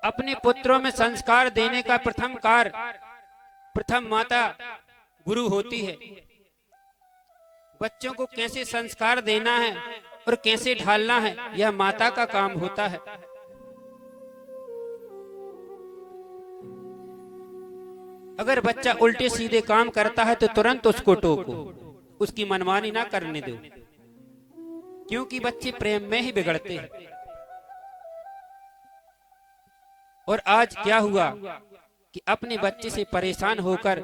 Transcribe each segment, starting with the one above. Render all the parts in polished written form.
अपने पुत्रों में संस्कार देने का प्रथम कार्य प्रथम माता गुरु होती है। बच्चों को कैसे संस्कार देना है और कैसे ढालना है, यह माता का काम होता है। अगर बच्चा उल्टे सीधे काम करता है तो तुरंत उसको टोको, उसकी मनमानी ना करने दो, क्योंकि बच्चे प्रेम में ही बिगड़ते हैं। और आज क्या हुआ कि अपने बच्चे से परेशान होकर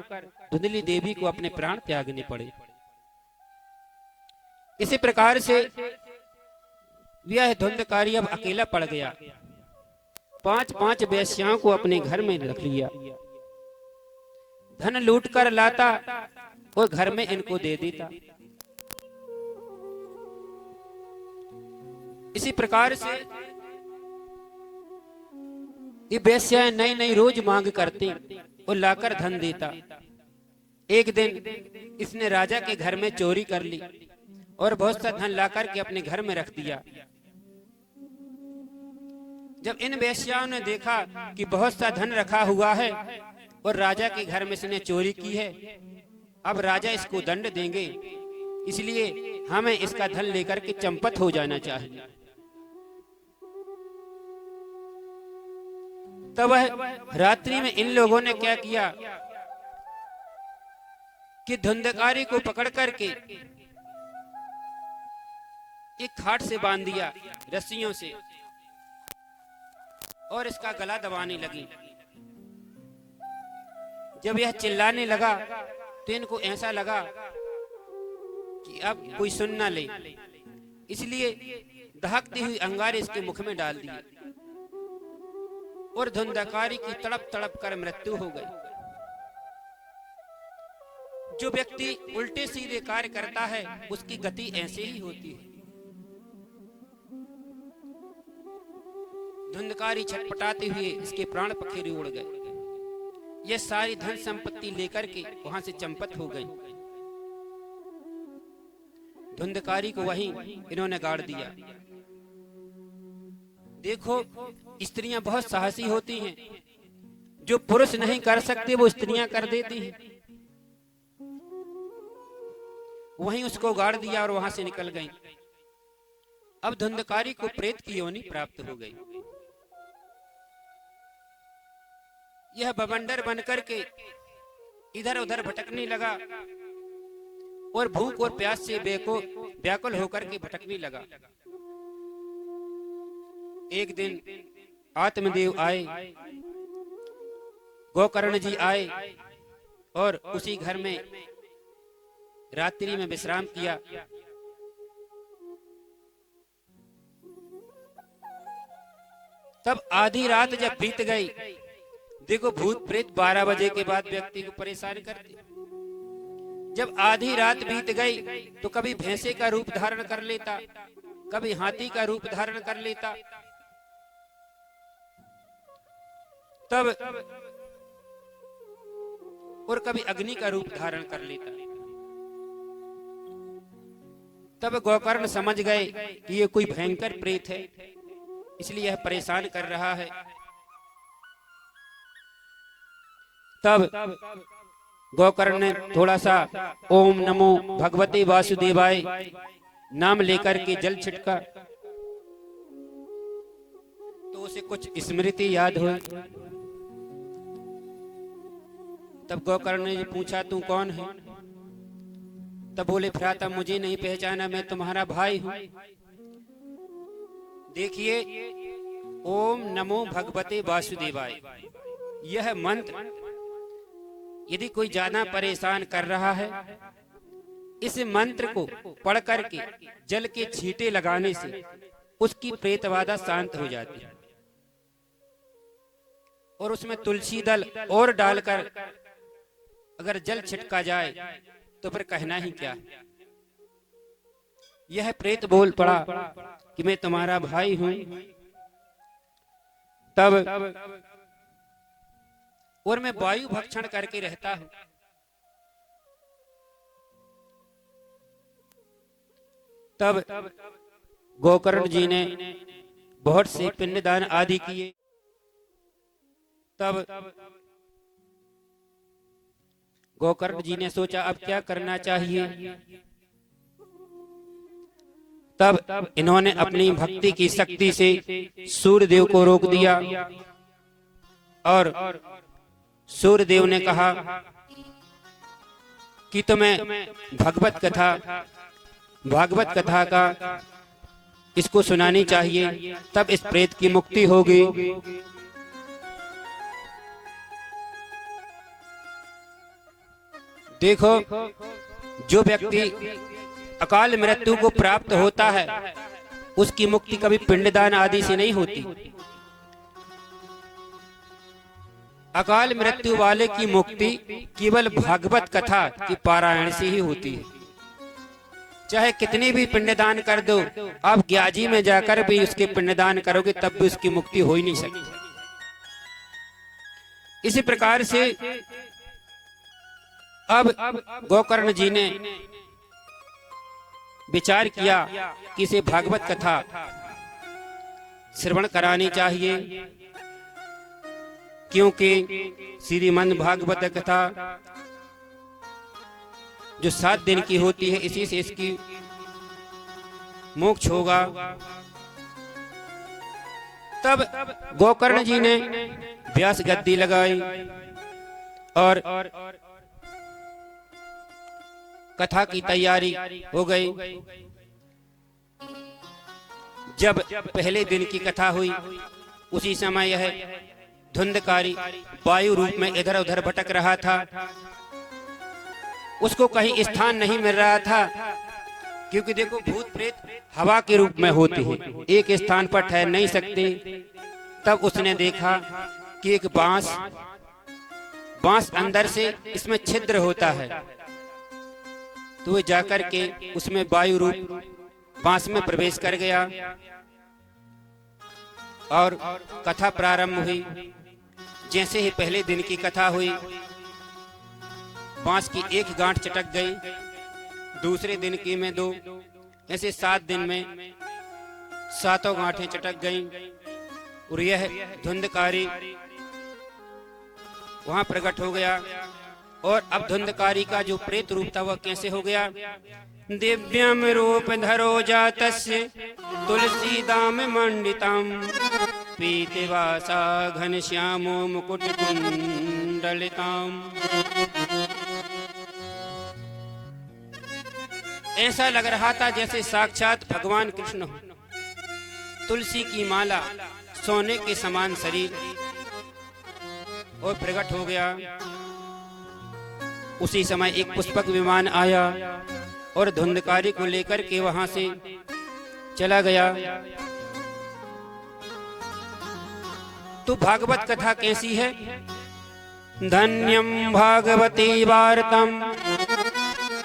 धुंधली देवी को अपने प्राण त्यागने पड़े। इसी प्रकार से यह धुंधकारी अब अकेला पड़ गया। 5-5 वेश्याओं को अपने घर में रख लिया, धन लूट कर लाता और घर में इनको दे देता। इसी प्रकार से ये वेश्याएं नई नई रोज मांग करती और लाकर धन देता। एक दिन इसने राजा के घर में चोरी कर ली और बहुत सा धन लाकर के अपने घर में रख दिया। जब इन वेश्याओं ने देखा कि बहुत सा धन रखा हुआ है और राजा के घर में इसने चोरी की है, अब राजा इसको दंड देंगे, इसलिए हमें इसका धन लेकर के चंपत हो जाना चाहिए। तब रात्रि में इन लोगों ने क्या किया कि धुंधकारी को पकड़ करके एक खाट से बांध दिया रस्सियों से और इसका गला दबाने लगी। जब यह चिल्लाने लगा तो इनको ऐसा लगा कि अब कोई सुन ना ले, इसलिए दहकती हुई अंगारे इसके मुख में डाल दिए और धुंधकारी की तड़प तड़प कर मृत्यु हो गई। जो व्यक्ति उल्टे सीधे कार्य करता है उसकी गति ऐसे ही होती है। धुंधकारी छटपटाते हुए इसके प्राण पखेरु उड़ गए। यह सारी धन संपत्ति लेकर के वहां से चंपत हो गई। धुंधकारी को वहीं इन्होंने गाड़ दिया। देखो, स्त्रियां बहुत साहसी होती हैं, जो पुरुष नहीं कर सकते वो स्त्रियां कर देती हैं। वहीं उसको गाड़ दिया और वहां से निकल गई। अब धुंधकारी को प्रेत की योनि प्राप्त हो गई। यह बवंडर बनकर के इधर उधर भटकने लगा और भूख और प्यास से व्याकुल होकर के भटकने लगा। एक दिन आत्मदेव आए, गोकर्ण जी आए और उसी घर में रात्रि में विश्राम किया। तब आधी रात जब बीत गई, देखो भूत प्रेत 12 बजे के बाद व्यक्ति को परेशान करते। जब आधी रात बीत गई तो कभी भैंसे का रूप धारण कर लेता, कभी हाथी का रूप धारण कर लेता। तब और कभी अग्नि का रूप धारण कर लेता। तब गोकर्ण समझ गए कि ये कोई भयंकर प्रेत है, इसलिए यह परेशान कर रहा है। तब गोकर्ण ने थोड़ा सा ओम नमो भगवते वासुदेवाय नाम लेकर के जल छिटका तो उसे कुछ स्मृति याद हुई। तब गोकर्ण ने पूछा, तू कौन है? तब बोले, भ्राता मुझे नहीं पहचाना, मैं तुम्हारा भाई हूं। देखिए, ओम नमो भगवते वासुदेवाय, यह मंत्र यदि कोई ज्यादा परेशान कर रहा है, इस मंत्र को पढ़ करके जल के छींटे लगाने से उसकी प्रेतबाधा शांत हो जाती है। और उसमें तुलसी दल और डालकर अगर जल छिटका जाए तो फिर कहना ही क्या। यह प्रेत बोल पड़ा कि मैं तुम्हारा भाई हूं। तब और मैं वायु भक्षण करके रहता हूं। तब गोकर्ण जी ने बहुत से पिंडदान आदि किए। तब गोकर्ण जी ने सोचा अब क्या करना चाहिए। तब इन्होंने अपनी भक्ति की शक्ति से सूर्यदेव को रोक दिया और सूर्यदेव ने कहा कि तुम्हें भागवत कथा का इसको सुनानी चाहिए, तब इस प्रेत की मुक्ति होगी। देखो, जो व्यक्ति अकाल मृत्यु को प्राप्त होता है उसकी मुक्ति कभी पिंडदान आदि से नहीं होती। अकाल मृत्यु वाले की मुक्ति केवल भागवत कथा की पारायण से ही होती है। चाहे कितनी भी पिंडदान कर दो, आप ग्याजी में जाकर भी उसके पिंडदान करोगे तब भी उसकी मुक्ति हो ही नहीं सकती। इसी प्रकार से अब गोकर्ण जी ने विचार किया कि इसे भागवत कथा श्रवण करानी चाहिए, क्योंकि श्रीमद् भागवत कथा जो 7 दिन की होती है, इसी से इसकी मोक्ष होगा। तब गोकर्ण जी ने व्यास गद्दी लगाई और कथा की तैयारी हो गई। जब पहले दिन की कथा हुई, उसी समय यह धुंधकारी वायु रूप में इधर उधर भटक रहा था। उसको कहीं स्थान नहीं मिल रहा था, क्योंकि देखो भूत प्रेत हवा के रूप में होते हैं, एक स्थान पर ठहर नहीं सकते। तब उसने देखा कि एक बांस अंदर से इसमें छिद्र होता है, तो वह जाकर के उसमें वायु रूप बांस में प्रवेश कर गया और कथा प्रारंभ हुई। जैसे ही पहले दिन की कथा हुई, बांस की एक गांठ चटक गई, दूसरे दिन की में 2, ऐसे 7 दिन में 7 गांठें चटक गईं और यह धुंधकारी वहां प्रकट हो गया। और अब धुंधकारी का जो प्रेत रूप था वह कैसे हो गया? दिव्यम रूप धरो जातस्य तुलसी दाम मंडितम पीतवासा घनश्यामो मुकुट कुंडलितम। ऐसा लग रहा था जैसे साक्षात भगवान कृष्ण हो। तुलसी की माला, सोने के समान शरीर और प्रकट हो गया। उसी समय एक पुष्पक विमान आया और धुंधकारी को लेकर के वहां से चला गया। तो भागवत कथा कैसी है? धन्यम भागवती वार्तम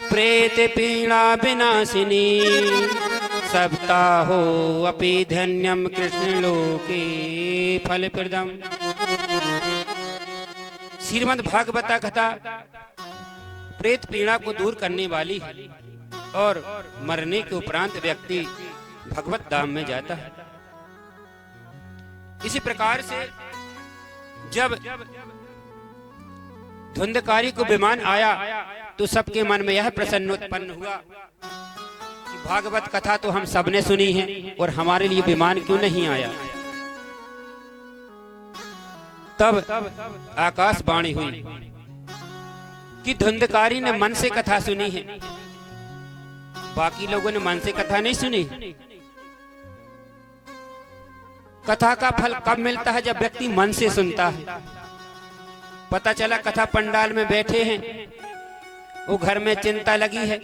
प्रेत पीड़ा विनाशिनी सप्ताहो अपि धन्यम कृष्ण लोके फल प्रदम। श्रीमद् भागवत कथा प्रेत पीड़ा को दूर करने वाली है और मरने के उपरांत व्यक्ति भगवत धाम में जाता है। इसी प्रकार से जब धुंधकारी को विमान आया तो सबके मन में यह प्रश्न उत्पन्न हुआ कि भागवत कथा तो हम सबने सुनी है और हमारे लिए विमान क्यों नहीं आया? तब आकाशवाणी हुई कि धुंधकारी ने मन से कथा सुनी है, बाकी लोगों ने मन से कथा नहीं सुनी। कथा का फल कब मिलता है? जब व्यक्ति मन से सुनता है। पता चला कथा पंडाल में बैठे हैं, वो घर में चिंता लगी है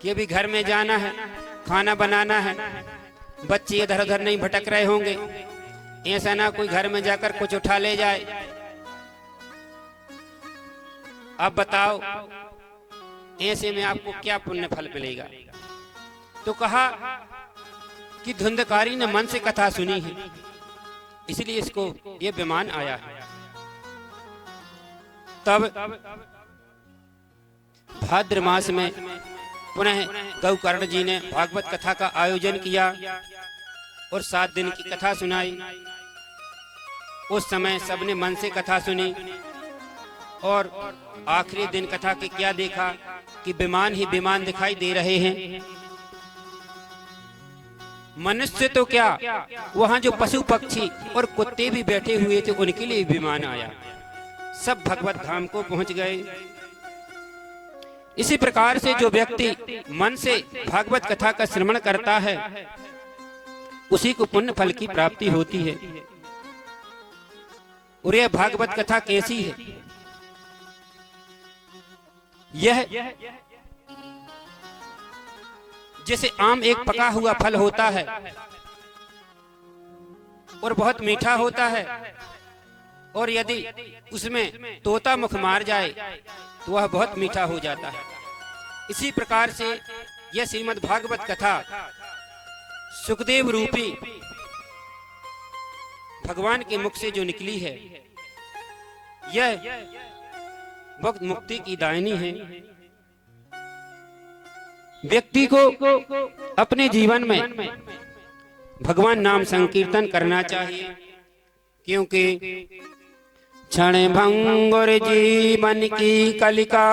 कि अभी घर में जाना है, खाना बनाना है, बच्चे इधर उधर नहीं भटक रहे होंगे, ऐसा ना कोई घर में जाकर कुछ उठा ले जाए। अब बताओ ऐसे में आपको क्या पुण्य फल मिलेगा? तो कहा कि धुंधकारी ने मन से कथा सुनी है, इसलिए इसको ये विमान आया है। तब भाद्र मास में पुनः गोकर्ण जी ने भागवत कथा का आयोजन किया और 7 दिन की कथा सुनाई। उस समय सबने मन से कथा सुनी और आखिरी दिन कथा के क्या देखा कि विमान ही विमान दिखाई दे रहे हैं। मनुष्य तो क्या, वहां जो पशु पक्षी और कुत्ते भी बैठे हुए थे उनके लिए विमान आया, सब भगवत धाम को पहुंच गए। इसी प्रकार से जो व्यक्ति मन से भागवत कथा का श्रवण करता है उसी को पुण्य फल की प्राप्ति होती है। और यह भागवत कथा कैसी है? यह जैसे आम एक पका हुआ फल होता है और बहुत मीठा होता है, और यदि उसमें तोता मुख मार जाए तो वह बहुत मीठा हो जाता है। इसी प्रकार से यह श्रीमद् भागवत कथा सुखदेव रूपी भगवान के मुख से जो निकली है, यह भक्त मुक्ति की दायिनी है। व्यक्ति को अपने जीवन में भगवान नाम संकीर्तन करना चाहिए, क्योंकि क्षण भंगुर जीवन की कलिका,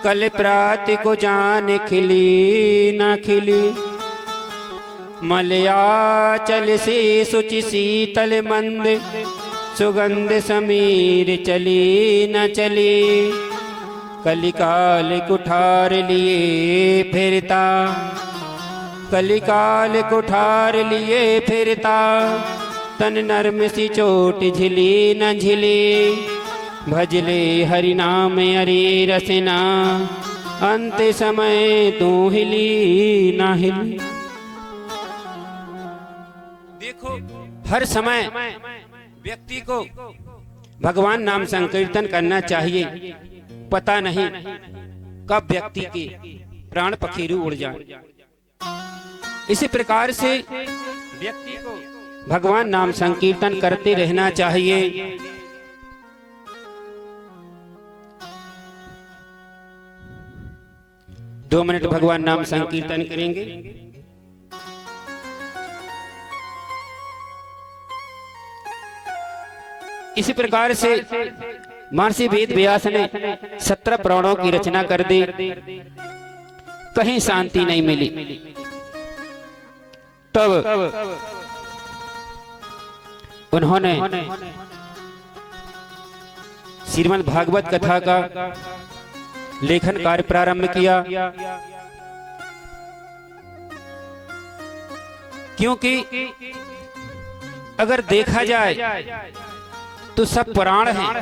कल प्रात को जान खिली न खिली, मलयाचल से सुचि शीतल मंद, सुगंध समीर चली न चली, कलिकाल कुठार लिए फिरता, कलिकाल कुठार लिए फिरता, तन नर्म सी चोट झिली न झिली, भजले हरि नाम अरे रसना, अंत समय तू हिली ना हिली। देखो, हर समय व्यक्ति को भगवान नाम संकीर्तन करना चाहिए। पता नहीं कब व्यक्ति के प्राण पखेरु उड़ जाए। इसी प्रकार से व्यक्ति को भगवान नाम संकीर्तन करते रहना चाहिए। 2 मिनट भगवान नाम संकीर्तन करेंगे। इसी प्रकार से महर्षि वेद व्यास ने 17 पुराणों की रचना कर दी, कहीं शांति नहीं मिली। तब उन्होंने श्रीमद् भागवत कथा का लेखन कार्य प्रारंभ किया, क्योंकि अगर देखा जाए तो सब पुराण हैं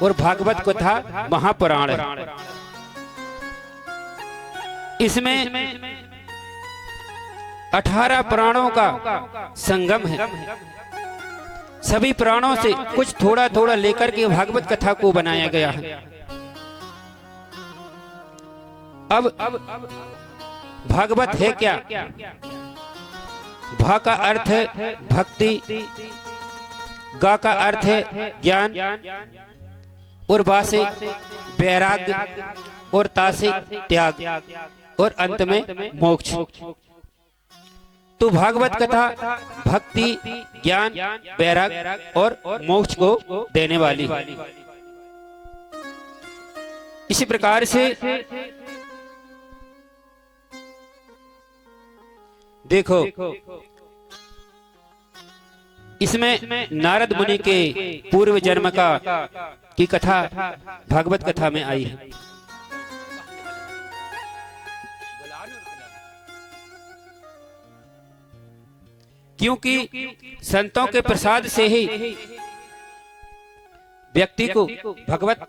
और भागवत कथा महापुराण है। इसमें 18 पुराणों का संगम है। सभी पुराणों से कुछ थोड़ा थोड़ा लेकर के भागवत कथा को बनाया गया है। अब भागवत है क्या? भा का अर्थ है भक्ति, गा का अर्थ है ज्ञान, और बा से वैराग्य, और ता से त्याग, और अंत में मोक्ष। तो भागवत कथा भक्ति, ज्ञान, वैराग्य और मोक्ष को देने वाली है। इसी प्रकार से देखो, इसमें नारद मुनि के पूर्व जन्म की कथा भागवत कथा में आई है। क्योंकि संतों के प्रसाद से ही व्यक्ति को भगवत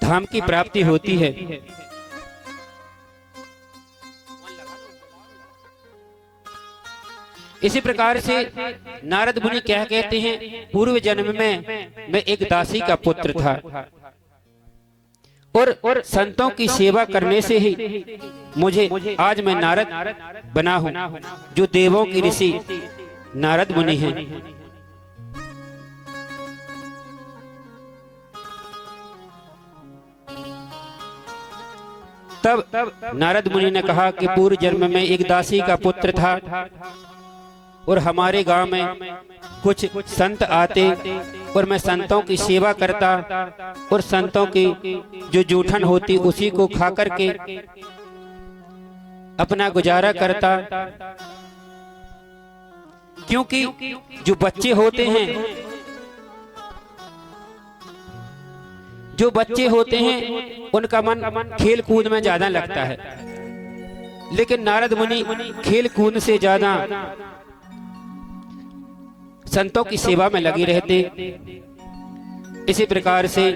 धाम की प्राप्ति होती है। इसी प्रकार से नारद मुनि क्या कहते हैं, पूर्व जन्म में मैं एक दासी का पुत्र था, और संतों की सेवा करने से ही मुझे आज मैं नारद बना हूं, जो देवों की ऋषि नारद मुनि हैं। तब नारद मुनि ने कहा कि पूर्व जन्म में एक दासी का पुत्र था, और हमारे गांव में कुछ संत आते और मैं संतों की सेवा करता और संतों की जो जूठन होती उसी को खा करके अपना गुजारा करता। क्योंकि जो बच्चे होते हैं उनका मन खेल कूद में ज्यादा लगता है, लेकिन नारद मुनि खेल कूद से ज्यादा संतों की सेवा में लगे रहते। इसी प्रकार से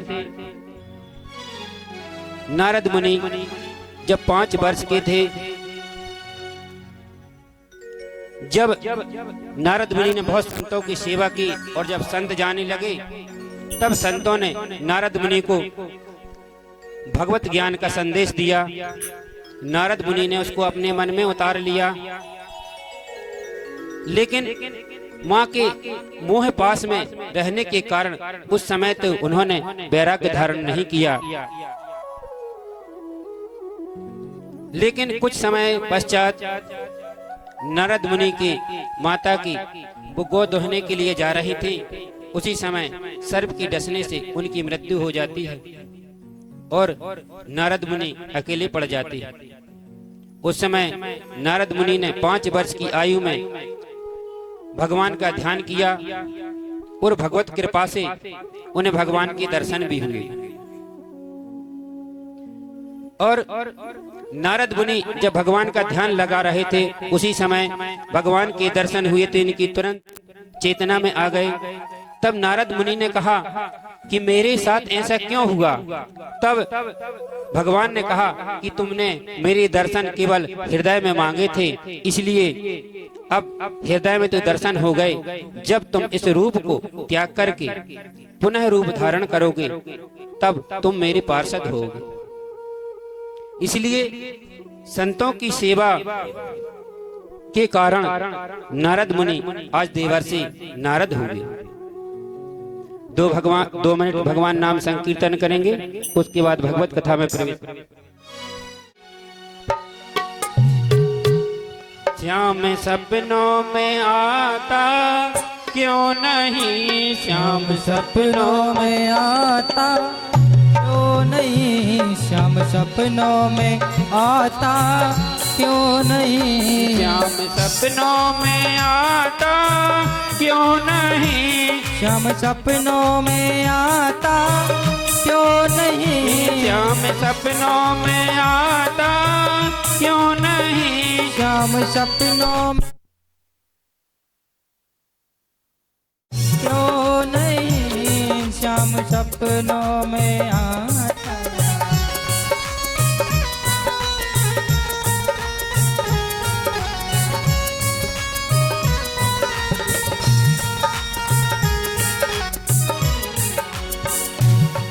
नारद मुनि जब 5 वर्ष के थे, जब नारद मुनि ने बहुत संतों की सेवा की और जब संत जाने लगे, तब संतों ने नारद मुनि को भगवत ज्ञान का संदेश दिया। नारद मुनि ने उसको अपने मन में उतार लिया, लेकिन माँ के मोह पास में रहने के कारण उस समय तो उन्होंने वैराग्य धारण नहीं किया। लेकिन कुछ समय पश्चात नारद मुनि की माता की वो गोद दोहने के लिए जा रही थी, उसी समय सर्प के डसने से उनकी मृत्यु हो जाती है और नारद मुनि अकेले पड़ जाते हैं। उस समय नारद मुनि ने 5 वर्ष की आयु में भगवान का ध्यान किया और भगवत कृपा से उन्हें भगवान के दर्शन भी हुए। और नारद मुनि जब भगवान का ध्यान लगा रहे थे, उसी समय भगवान के दर्शन हुए तो इनकी तुरंत चेतना में आ गए। तब नारद मुनि ने कहा कि मेरे साथ ऐसा क्यों हुआ? तब भगवान ने कहा कि तुमने मेरे दर्शन केवल हृदय में मांगे थे, इसलिए अब हृदय में तो दर्शन हो गए। जब तुम इस रूप को त्याग करके पुनः रूप धारण करोगे, तब तुम मेरे पार्षद होगे। इसलिए संतों की सेवा के कारण नारद मुनि आज देवर्षि नारद हुए। 2 मिनट भगवान नाम संकीर्तन करेंगे, उसके बाद भगवत कथा में प्रवेश। श्याम सपनों में आता क्यों नहीं, श्याम सपनों में आता क्यों नहीं, श्याम सपनों में आता क्यों नहीं, श्याम सपनों में आता क्यों नहीं, श्याम सपनों में आता क्यों नहीं, श्याम सपनों में आता क्यों नहीं, श्याम सपनों में क्यों नहीं, श्याम सपनों में आता।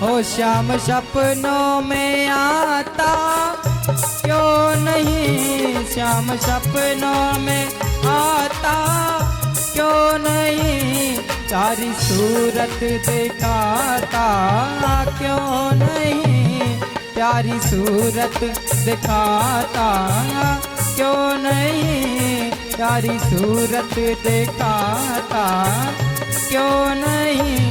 ओ श्याम सपनों में आता क्यों नहीं, श्याम सपनों में आता क्यों नहीं, तारी सूरत दिखाता क्यों नहीं, प्यारी सूरत दिखाता क्यों नहीं, प्यारी सूरत दिखाता क्यों नहीं।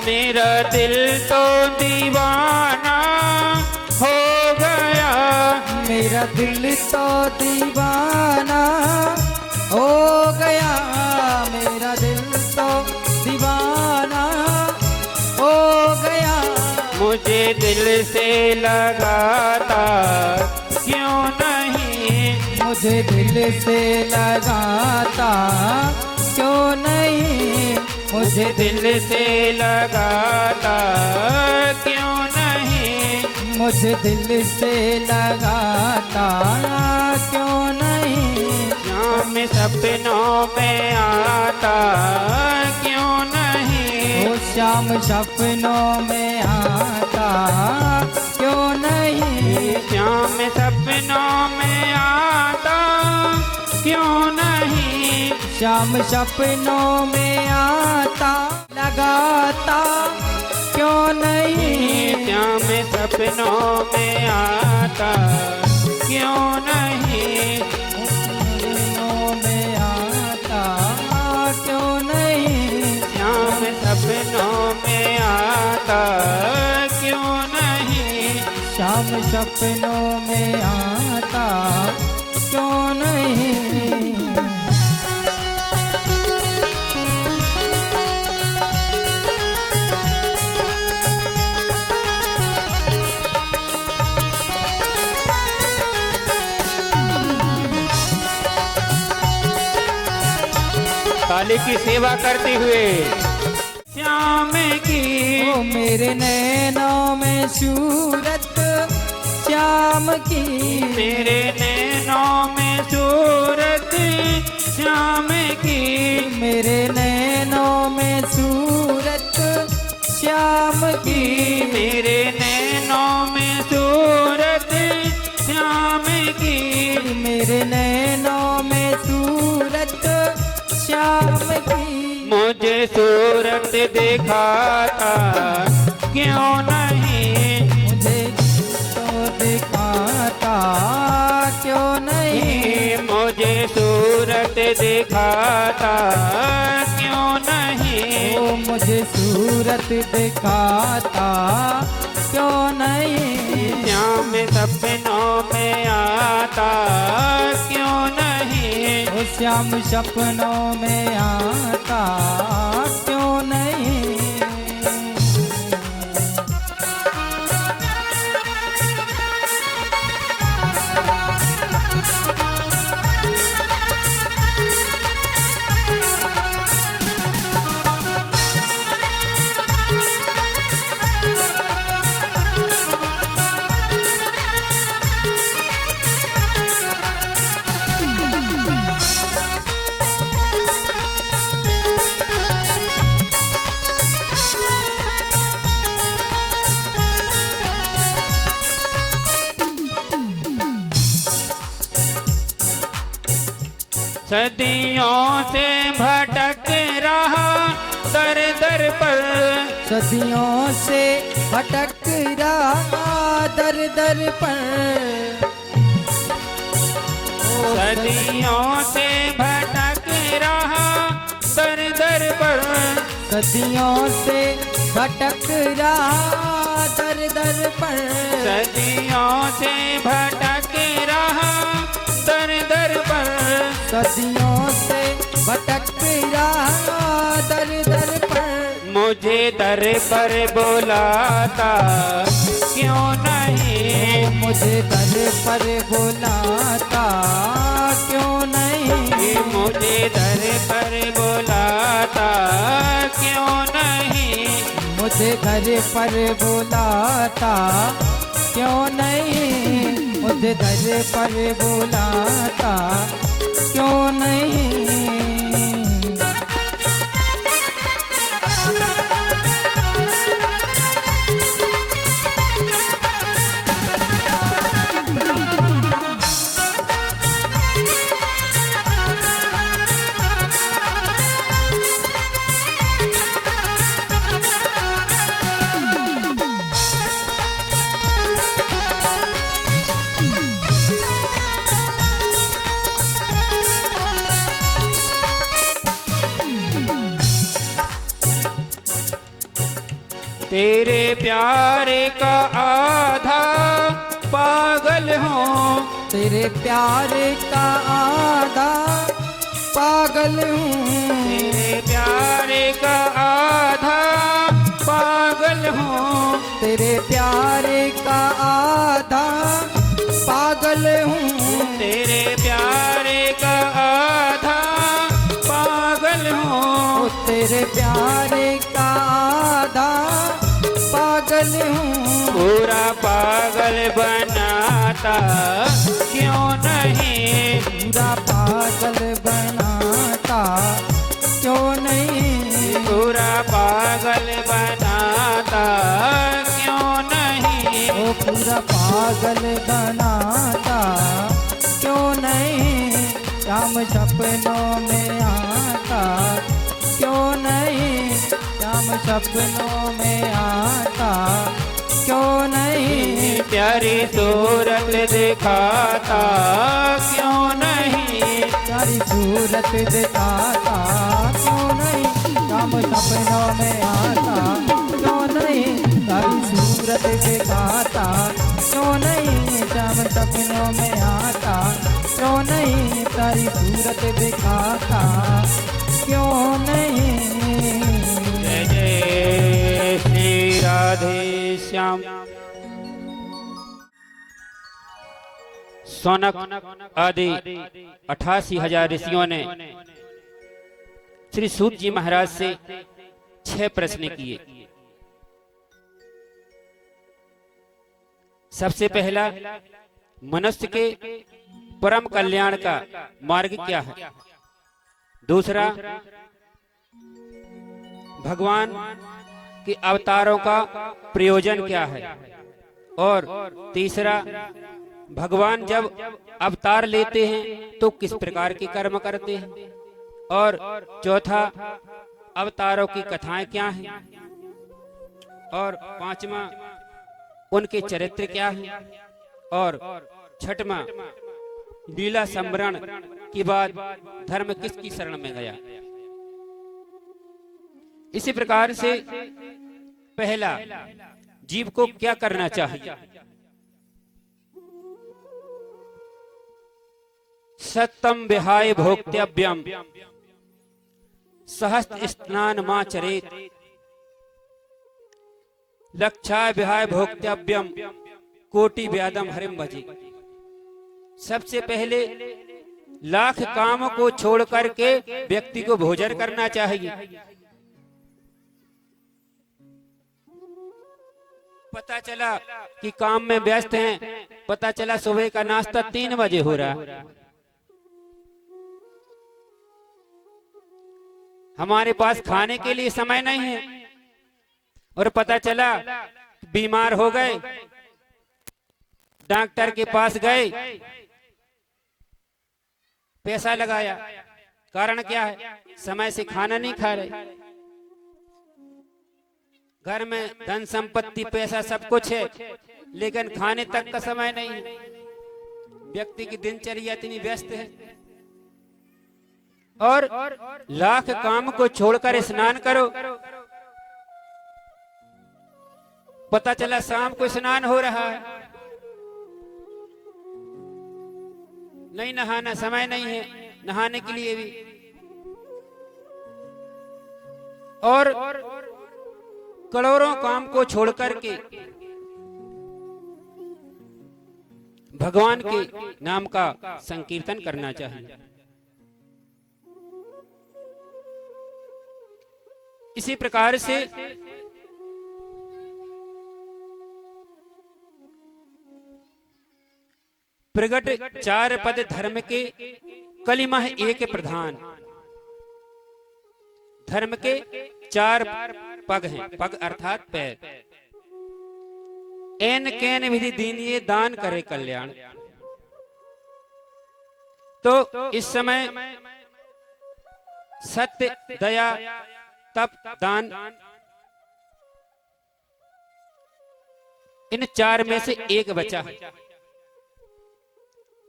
मेरा दिल तो दीवाना हो गया, मेरा दिल तो दीवाना हो गया, मेरा दिल तो दीवाना हो गया, मुझे दिल से लगाता क्यों नहीं, मुझे दिल से लगाता क्यों नहीं, मुझे दिल से लगाता क्यों नहीं, मुझे दिल से लगाता क्यों नहीं, श्याम सपनों में आता क्यों नहीं, वो श्याम सपनों में आता क्यों नहीं, श्याम सपनों में आता क्यों नहीं, श्याम सपनों में आता लगाता क्यों नहीं, श्याम सपनों में आता क्यों नहीं, सपनों में आता क्यों नहीं, श्याम सपनों में आता क्यों नहीं, श्याम सपनों में आता क्यों नहीं। काली की सेवा करते हुए श्याम की, ओ मेरे नैनों में सूरत श्याम की, मेरे नैनों में सूरत श्याम की, मेरे नैनों में सूरत श्याम की, मेरे नैनों में सूरत श्याम की, मेरे नैनों में सूरत श्याम की, मुझे सूरत दिखाता क्यों नहीं, मुझे तो दिखाता क्यों नहीं, मुझे सूरत दिखाता क्यों नहीं, ओ मुझे सूरत दिखाता क्यों नहीं, श्याम सपनों में आता क्यों नहीं, ओ श्याम सपनों में आता क्यों नहीं। सदियों से भटक रहा दर दर पर, सदियों से भटक रहा दर दर पर, सदियों से भटक रहा दर दर पर, सदियों से भटक रहा दर दर पर, सदियों से भटक रहा दर दर पर, सदियों से भटक रहा दर दर पर, मुझे दर पर बुलाता क्यों नहीं, मुझे दर पर बुलाता क्यों नहीं, मुझे दर पर बुलाता क्यों नहीं, मुझे घर पर बुलाता क्यों नहीं, मुझे घर पर बुलाता क्यों नहीं। तेरे प्यार का आधा पागल हूँ, तेरे प्यार का आधा पागल हूँ, तेरे प्यार का आधा पागल हूँ, तेरे प्यार का आधा पागल हूँ, तेरे प्यार का आधा पागल हूँ, तेरे प्यार का आधा पागल पागल हूँ, पूरा पागल बनाता क्यों नहीं, पूरा पागल बनाता क्यों नहीं, पूरा पागल बनाता क्यों नहीं, ओ पूरा पागल बनाता क्यों नहीं, श्याम सपनों में आता क्यों नहीं, श्याम सपनों में आता क्यों नहीं, प्यारी सूरत दिखाता क्यों नहीं, प्यारी सूरत दिखाता क्यों नहीं, श्याम सपनों में आता क्यों नहीं, प्यारी सूरत दिखाता क्यों नहीं, श्याम सपनों में आता क्यों नहीं, प्यारी सूरत दिखाता क्यों नहीं। जय जय श्री राधे श्याम। सौनक आदि 88,000 ऋषियों ने श्री सूत जी महाराज से 6 प्रश्न किए। सबसे पहला, मनुष्य के परम कल्याण का मार्ग क्या है। दूसरा, भगवान के अवतारों का प्रयोजन क्या है। और तीसरा, भगवान जब अवतार लेते हैं तो किस प्रकार के कर्म करते हैं। और चौथा, अवतारों की कथाएं क्या हैं। और पांचवा, उनके चरित्र क्या हैं। और छठवां, लीला संवरण के बाद धर्म किसकी शरण में गया। इसी प्रकार से पहला, जीव को क्या करना चाहिए। सत्यम विहाय भोक्तव्यम सहस्त्र स्नान माचरेत, लक्षा विहाय भोक्तव्यम कोटि व्यादम हरिम भजे। सबसे पहले लाख काम को छोड़ करके व्यक्ति को भोजन करना चाहिए। पता चला कि काम में व्यस्त हैं, पता चला सुबह का नाश्ता 3 बजे हो रहा है, हमारे पास खाने के लिए समय नहीं है। और पता चला बीमार हो गए, डॉक्टर के पास गए, पैसा लगाया, कारण क्या है, समय से खाना नहीं खा रहे। घर में धन संपत्ति पैसा सब कुछ है, लेकिन खाने तक का समय नहीं है। व्यक्ति की दिनचर्या इतनी व्यस्त है। और लाख काम को छोड़कर स्नान करो, पता चला शाम को स्नान हो रहा है, नहीं नहाना, समय नहीं है नहाने के लिए भी। और करोड़ों काम को छोड़कर के भगवान के नाम का संकीर्तन करना चाहिए। इसी प्रकार से प्रगट 4 पद धर्म के कलिमा है एक प्रधान। धर्म के 4 पग हैं, पग अर्थात पैर। एन कैन विधि दीनिये दान करे कल्याण। तो इस समय सत्य, दया, तप, दान, इन 4 में से एक बचा है,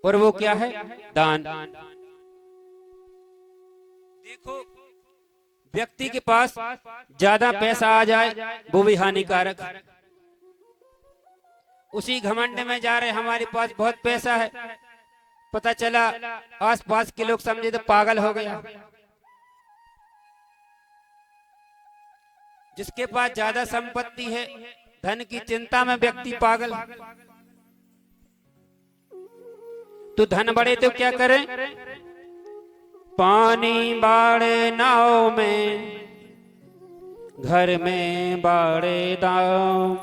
और वो क्या है, दान। देखो, व्यक्ति के पास ज्यादा पैसा आ जाए वो भी हानिकारक है। उसी घमंड में जा रहे, हमारे पास बहुत पैसा है, पता चला आसपास के लोग समझे तो पागल हो गया। जिसके पास ज्यादा संपत्ति है, धन की चिंता में व्यक्ति पागल। तो धन बढ़े तो क्या करें, पानी बाढ़े नाव में घर में बाड़े दाम,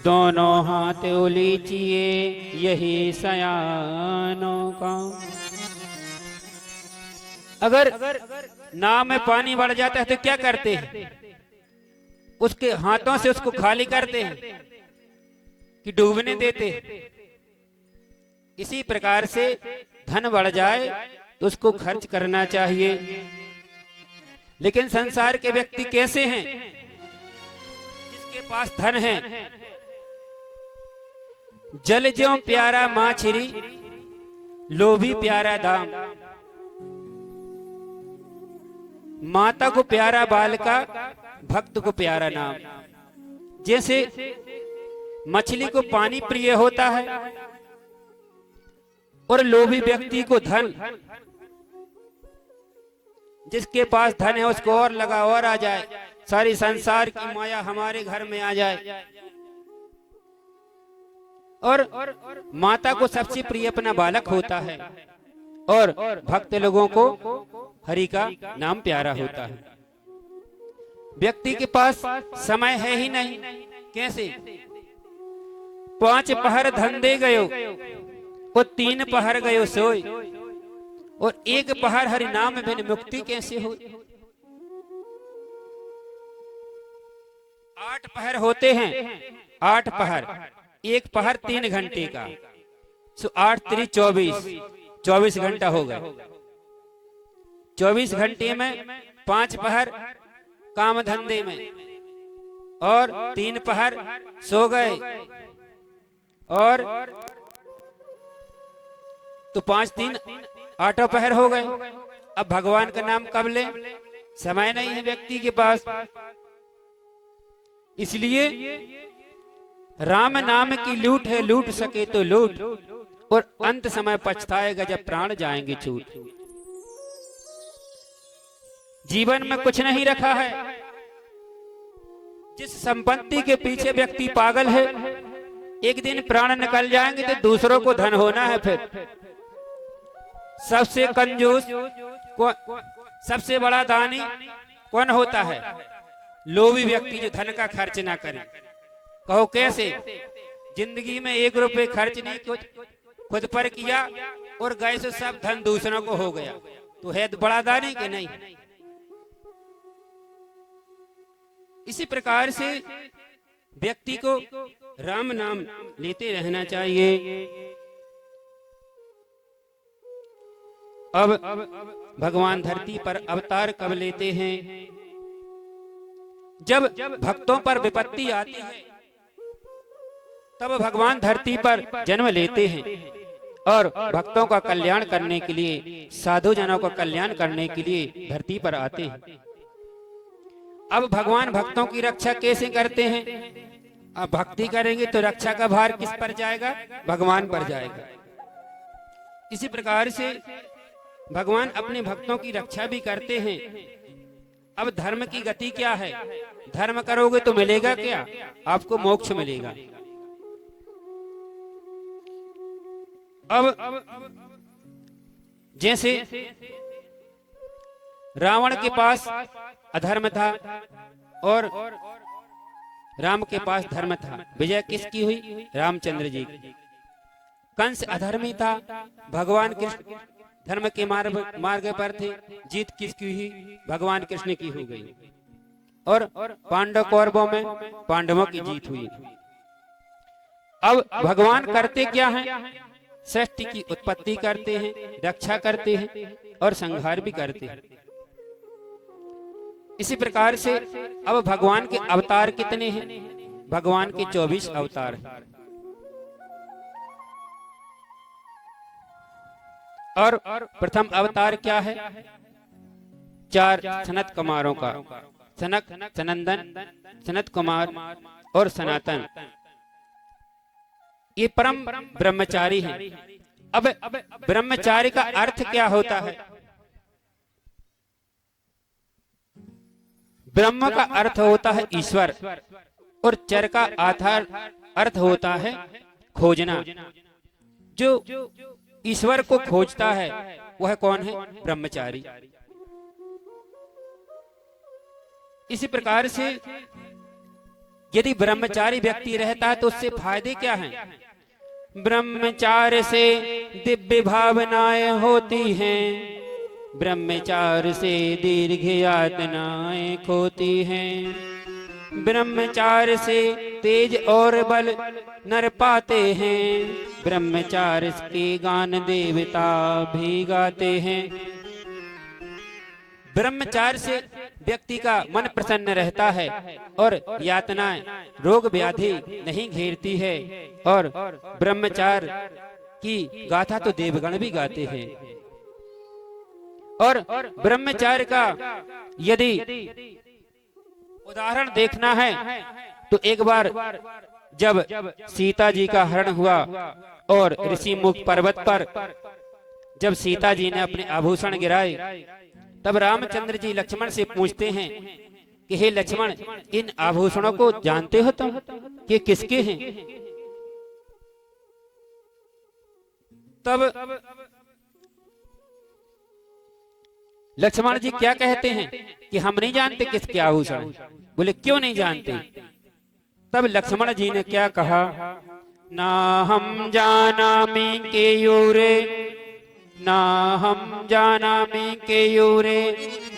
दोनों हाथ उलीचिए यही सयानों का। अगर नाव में पानी बढ़ जाता है तो क्या करते हैं? उसके हाथों से उसको खाली करते हैं कि डूबने देते हैं? इसी प्रकार से धन बढ़ जाए तो उसको खर्च करना चाहिए। लेकिन संसार के व्यक्ति कैसे हैं? जिसके पास धन है, जल ज्यों प्यारा माछरी, लोभी प्यारा दाम। माता को प्यारा बालका, भक्त को प्यारा नाम। जैसे मछली को पानी प्रिय होता है और लोभी व्यक्ति को धन। जिसके पास धन है उसको और लगा और आ जाए, सारी संसार की माया हमारे घर में आ जाए। और माता को सबसे प्रिय अपना बालक होता है और भक्त लोगों को हरि का नाम प्यारा होता है। व्यक्ति के पास समय है ही नहीं, कैसे? 5 पहर धंधे गयो और 3 पहर गयो सोई, और 1 पहर हरि नाम बिन मुक्ति कैसे हो? 8 पहर होते हैं, 8 पहर, 1 पहर 3 घंटे का, सो 8 3 24 घंटा हो गए। 24 घंटे में 5 पहर काम धंधे में और 3 पहर सो गए, और तो 5 3 8 पहर हो गए। अब भगवान का नाम कब ले? समय नहीं है व्यक्ति के पास। इसलिए राम नाम की लूट है, लूट सके तो लूट, और अंत समय पछताएगा जब प्राण जाएंगे छूट। जीवन में कुछ नहीं रखा है। जिस संपत्ति के पीछे व्यक्ति पागल है, एक दिन प्राण निकल जाएंगे तो दूसरों को धन होना है। फिर सबसे कंजूस सबसे बड़ा दानी कौन होता है? लोभी व्यक्ति जो धन का खर्च ना करे। कहो कैसे? जिंदगी में 1 रुपए खर्च नहीं खुद पर किया और गए से सब धन दूसरों को हो गया, तो है बड़ा दानी कि नहीं? इसी प्रकार से व्यक्ति को राम नाम लेते रहना चाहिए। अब भगवान धरती पर अवतार कब लेते हैं? जब भक्तों पर विपत्ति आती है तब भगवान धरती पर जन्म लेते हैं और भक्तों का कल्याण करने के लिए, साधु जनों का कल्याण करने के लिए धरती पर आते हैं। अब भगवान भक्तों की रक्षा कैसे करते हैं? अब भक्ति करेंगे तो रक्षा का भार किस पर जाएगा? भगवान पर जाएगा। इसी प्रकार से भगवान अपने भक्तों की रक्षा भी करते हैं। अब धर्म की गति क्या है? धर्म करोगे तो मिलेगा क्या? आपको मोक्ष मिलेगा। अब जैसे रावण के पास अधर्म था और राम के पास धर्म था, विजय किसकी हुई? रामचंद्र जी की। कंस अधर्मी था, भगवान कृष्ण धर्म के मार्ग पर थे, जीत किसकी हुई? भगवान कृष्ण की हो गई। और पांडव कौरवों में पांडवों की जीत हुई। अब भगवान करते क्या हैं? सृष्टि की उत्पत्ति करते हैं, रक्षा करते हैं और संहार भी करते हैं। इसी प्रकार से अब भगवान के अवतार कितने हैं? भगवान के 24 अवतार हैं। और प्रथम अवतार क्या है? 4 सनत कुमारों का, सनक, सनंदन, सनत कुमार और सनातन। ये परम ब्रह्मचारी हैं। अब ब्रह्मचारी का अर्थ क्या होता है? ब्रह्म का अर्थ होता है ईश्वर और चर का आधार अर्थ होता है खोजना। जो ईश्वर को खोजता है वह कौन है? ब्रह्मचारी। इसी प्रकार से यदि ब्रह्मचारी व्यक्ति रहता है तो उससे फायदे क्या हैं? ब्रह्मचार्य से दिव्य भावनाएं होती हैं, ब्रह्मचार्य से दीर्घ यातनाएं खोती हैं, ब्रह्मचार्य से तेज और बल नर पाते हैं, ब्रह्मचार्य के गान देवता भी गाते हैं। ब्रह्मचार्य से व्यक्ति का मन प्रसन्न रहता है और यातनाएं रोग व्याधि नहीं घेरती है, और ब्रह्मचार्य की गाथा तो देवगण भी गाते हैं। और ब्रह्मचार्य का यदि उदाहरण देखना है तो एक बार जब सीता जी का हरण हुआ और ऋषि मुख पर्वत पर जब सीता जी ने अपने आभूषण गिराए, तब रामचंद्र जी लक्ष्मण से पूछते हैं कि हे लक्ष्मण, इन आभूषणों को जानते हो तुम कि किसके हैं? तब लक्ष्मण जी क्या कहते हैं कि हम नहीं जानते किसके आभूषण। बोले क्यों नहीं जानते? तब लक्ष्मण जी ने क्या कहा, ना हम जानामि केयूरे, ना हम जानामि केयूरे,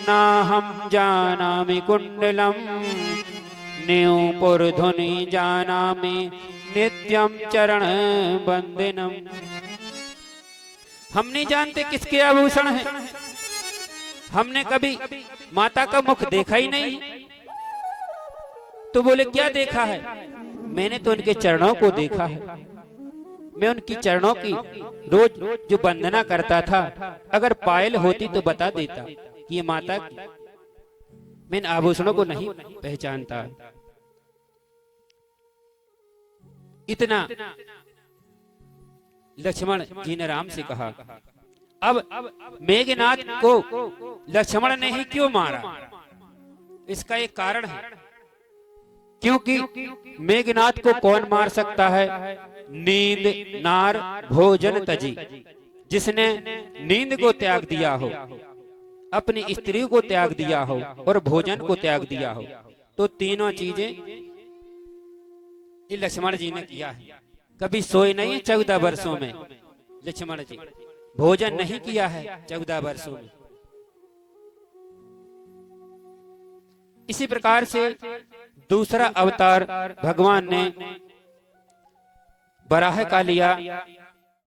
ना हम जानामि कुंडलम, न्यूपुरधुनि जानामि नित्यम चरण बंदनम। हम नहीं जानते किसके आभूषण हैं, हमने कभी माता का मुख देखा ही नहीं। तो बोले क्या देखा है? मैंने तो उनके चरणों को देखा है, मैं उनकी चरणों की रोज जो वंदना करता था, अगर पायल होती तो बता देता कि ये माता की। मैं इन आभूषणों को नहीं पहचानता। इतना लक्ष्मण जी ने राम से कहा। अब मेघनाथ को लक्ष्मण ने ही क्यों मारा? इसका एक कारण है, क्योंकि मेघनाथ को कौन मार सकता है? नींद नार भोजन तजी, जिसने नींद को त्याग दिया हो, अपनी स्त्री को त्याग दिया हो और भोजन को त्याग दिया हो, तो तीनों चीजें ये लक्ष्मण जी ने किया है। कभी सोए नहीं 14 वर्षों में लक्ष्मण जी, भोजन नहीं किया है 14 वर्षों में। इसी प्रकार से दूसरा अवतार भगवान ने बराह का लिया